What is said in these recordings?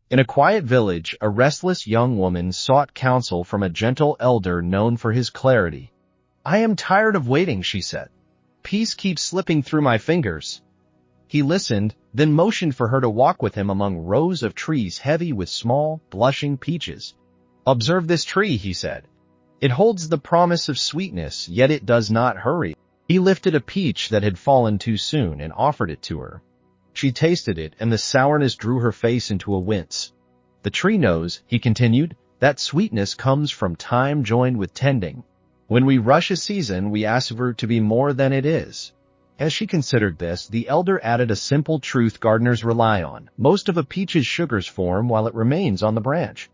In a quiet village, a restless young woman sought counsel from a gentle elder known for his clarity. "I am tired of waiting," she said. "Peace keeps slipping through my fingers." He listened, then motioned for her to walk with him among rows of trees heavy with small, blushing peaches. "Observe this tree," he said. "It holds the promise of sweetness, yet it does not hurry." He lifted a peach that had fallen too soon and offered it to her. She tasted it, and the sourness drew her face into a wince. "The tree knows," he continued, "that sweetness comes from time joined with tending. When we rush a season, we ask for it to be more than it is." As she considered this, the elder added a simple truth gardeners rely on. Most of a peach's sugars form while it remains on the branch.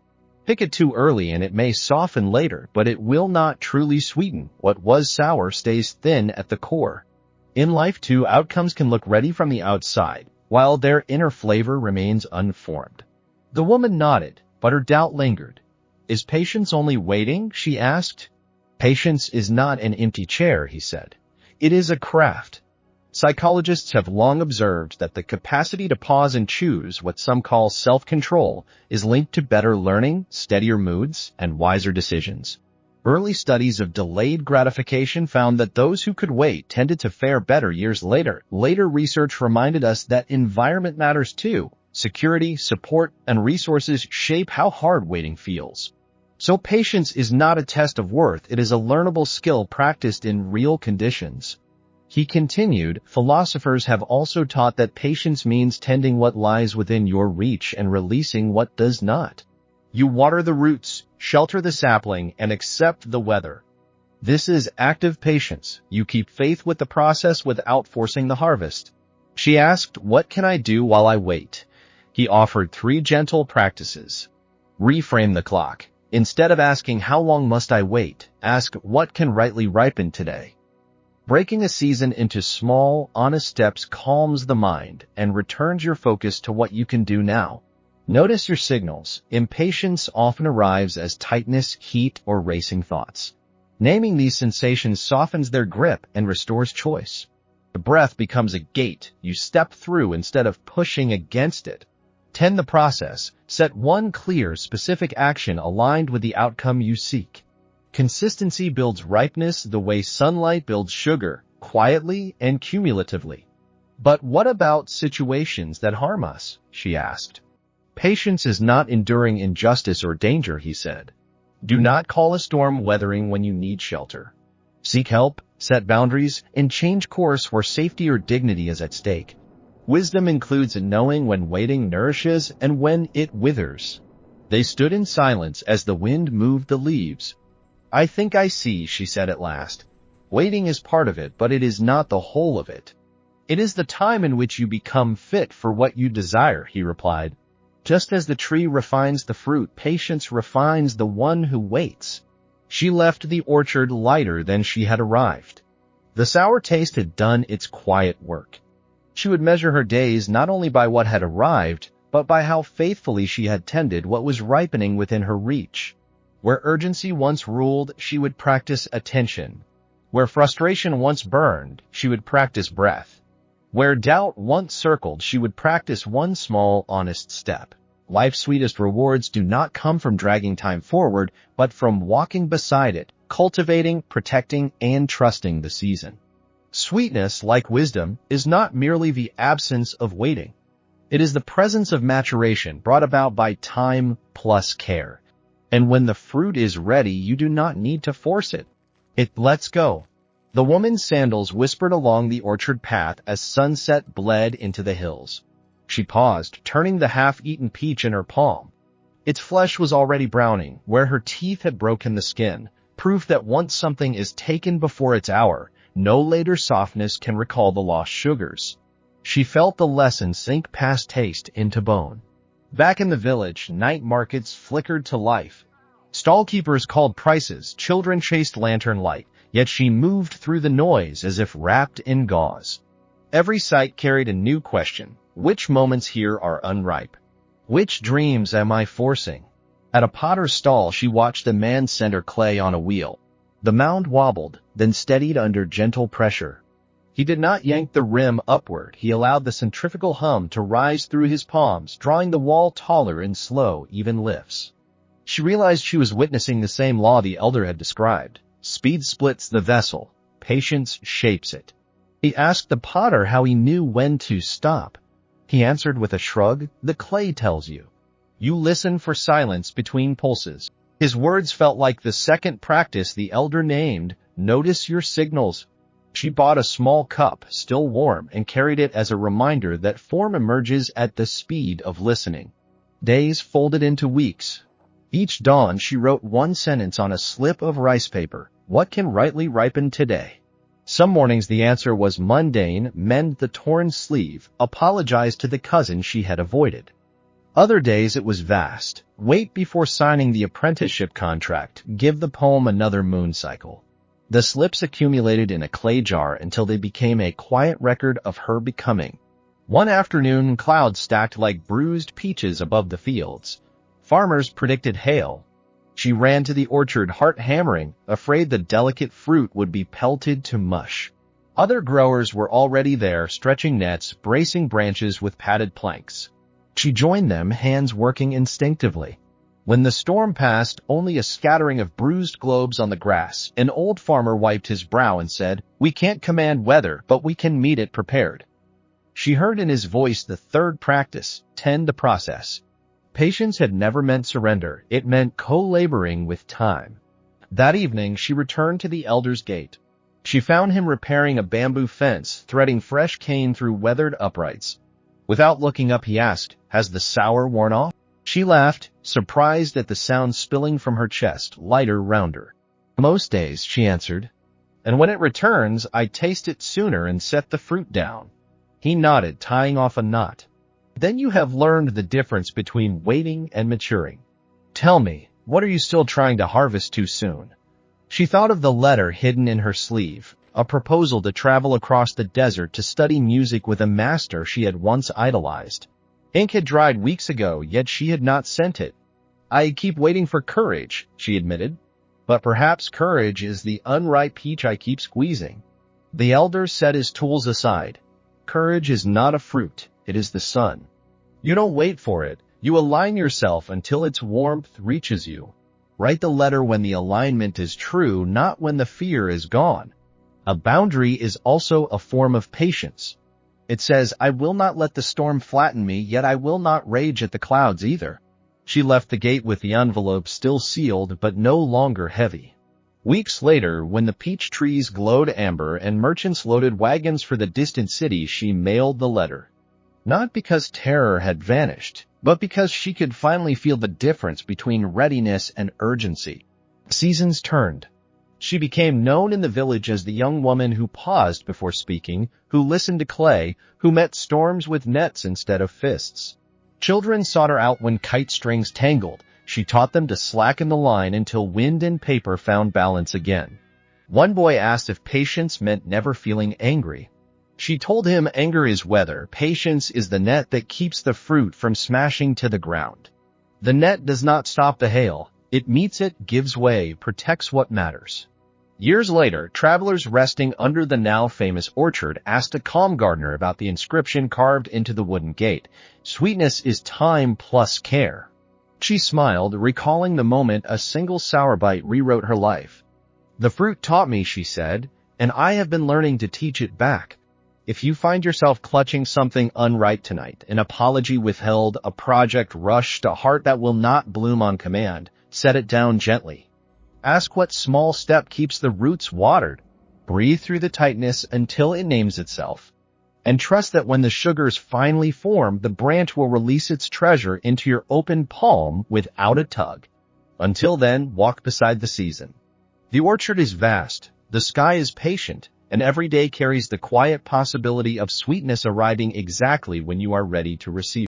Pick it too early and it may soften later, but it will not truly sweeten. What was sour stays thin at the core. In life too, outcomes can look ready from the outside, while their inner flavor remains unformed. The woman nodded, but her doubt lingered. "Is patience only waiting?" she asked. "Patience is not an empty chair," he said. "It is a craft." Psychologists have long observed that the capacity to pause and choose, what some call self-control, is linked to better learning, steadier moods, and wiser decisions. Early studies of delayed gratification found that those who could wait tended to fare better years later. Later research reminded us that environment matters too. Security, support, and resources shape how hard waiting feels. So patience is not a test of worth, it is a learnable skill practiced in real conditions. He continued, "Philosophers have also taught that patience means tending what lies within your reach and releasing what does not. You water the roots, shelter the sapling, and accept the weather. This is active patience. You keep faith with the process without forcing the harvest." She asked, "What can I do while I wait?" He offered 3 gentle practices. Reframe the clock. Instead of asking, "How long must I wait?" ask, "What can rightly ripen today?" Breaking a season into small, honest steps calms the mind and returns your focus to what you can do now. Notice your signals. Impatience often arrives as tightness, heat, or racing thoughts. Naming these sensations softens their grip and restores choice. The breath becomes a gate you step through instead of pushing against it. Tend the process. Set one clear, specific action aligned with the outcome you seek. Consistency builds ripeness the way sunlight builds sugar, quietly and cumulatively. "But what about situations that harm us?" she asked. "Patience is not enduring injustice or danger," he said. "Do not call a storm weathering when you need shelter. Seek help, set boundaries, and change course where safety or dignity is at stake. Wisdom includes knowing when waiting nourishes and when it withers." They stood in silence as the wind moved the leaves. "I think I see," she said at last. "Waiting is part of it, but it is not the whole of it." "It is the time in which you become fit for what you desire," he replied. "Just as the tree refines the fruit, patience refines the one who waits." She left the orchard lighter than she had arrived. The sour taste had done its quiet work. She would measure her days not only by what had arrived, but by how faithfully she had tended what was ripening within her reach. Where urgency once ruled, she would practice attention. Where frustration once burned, she would practice breath. Where doubt once circled, she would practice one small, honest step. Life's sweetest rewards do not come from dragging time forward, but from walking beside it, cultivating, protecting, and trusting the season. Sweetness, like wisdom, is not merely the absence of waiting. It is the presence of maturation brought about by time plus care. And when the fruit is ready, you do not need to force it. It lets go. The woman's sandals whispered along the orchard path as sunset bled into the hills. She paused, turning the half-eaten peach in her palm. Its flesh was already browning, where her teeth had broken the skin, proof that once something is taken before its hour, no later softness can recall the lost sugars. She felt the lesson sink past taste into bone. Back in the village, night markets flickered to life. Stallkeepers called prices, children chased lantern light, yet she moved through the noise as if wrapped in gauze. Every sight carried a new question. Which moments here are unripe? Which dreams am I forcing? At a potter's stall, she watched a man center clay on a wheel. The mound wobbled, then steadied under gentle pressure. He did not yank the rim upward. He allowed the centrifugal hum to rise through his palms, drawing the wall taller in slow, even lifts. She realized she was witnessing the same law the elder had described. Speed splits the vessel. Patience shapes it. He asked the potter how he knew when to stop. He answered with a shrug, "The clay tells you. You listen for silence between pulses." His words felt like the second practice the elder named, "Notice your signals." She bought a small cup, still warm, and carried it as a reminder that form emerges at the speed of listening. Days folded into weeks. Each dawn she wrote one sentence on a slip of rice paper. What can rightly ripen today? Some mornings the answer was mundane: mend the torn sleeve, apologize to the cousin she had avoided. Other days it was vast: wait before signing the apprenticeship contract, give the poem another moon cycle. The slips accumulated in a clay jar until they became a quiet record of her becoming. One afternoon, clouds stacked like bruised peaches above the fields. Farmers predicted hail. She ran to the orchard, heart hammering, afraid the delicate fruit would be pelted to mush. Other growers were already there, stretching nets, bracing branches with padded planks. She joined them, hands working instinctively. When the storm passed, only a scattering of bruised globes on the grass. An old farmer wiped his brow and said, "We can't command weather, but we can meet it prepared." She heard in his voice the third practice: tend the process. Patience had never meant surrender. It meant co-laboring with time. That evening, she returned to the elder's gate. She found him repairing a bamboo fence, threading fresh cane through weathered uprights. Without looking up, he asked, "Has the sour worn off?" She laughed, surprised at the sound spilling from her chest, lighter, rounder. "Most days," she answered. "And when it returns, I taste it sooner and set the fruit down." He nodded, tying off a knot. "Then you have learned the difference between waiting and maturing. Tell me, what are you still trying to harvest too soon?" She thought of the letter hidden in her sleeve, a proposal to travel across the desert to study music with a master she had once idolized. Ink had dried weeks ago, yet she had not sent it. "I keep waiting for courage," she admitted. "But perhaps courage is the unripe peach I keep squeezing." The elder set his tools aside. "Courage is not a fruit, it is the sun. You don't wait for it, you align yourself until its warmth reaches you. Write the letter when the alignment is true, not when the fear is gone." A boundary is also a form of patience. It says, "I will not let the storm flatten me, yet I will not rage at the clouds either." She left the gate with the envelope still sealed but no longer heavy. Weeks later, when the peach trees glowed amber and merchants loaded wagons for the distant city, she mailed the letter. Not because terror had vanished, but because she could finally feel the difference between readiness and urgency. Seasons turned. She became known in the village as the young woman who paused before speaking, who listened to clay, who met storms with nets instead of fists. Children sought her out when kite strings tangled. She taught them to slacken the line until wind and paper found balance again. One boy asked if patience meant never feeling angry. She told him anger is weather, patience is the net that keeps the fruit from smashing to the ground. The net does not stop the hail. It meets it, gives way, protects what matters. Years later, travelers resting under the now famous orchard asked a calm gardener about the inscription carved into the wooden gate. "Sweetness is time plus care." She smiled, recalling the moment a single sour bite rewrote her life. "The fruit taught me," she said, "and I have been learning to teach it back." If you find yourself clutching something unripe tonight, an apology withheld, a project rushed, a heart that will not bloom on command, set it down gently. Ask what small step keeps the roots watered. Breathe through the tightness until it names itself. And trust that when the sugars finally form, the branch will release its treasure into your open palm without a tug. Until then, walk beside the season. The orchard is vast, the sky is patient, and every day carries the quiet possibility of sweetness arriving exactly when you are ready to receive.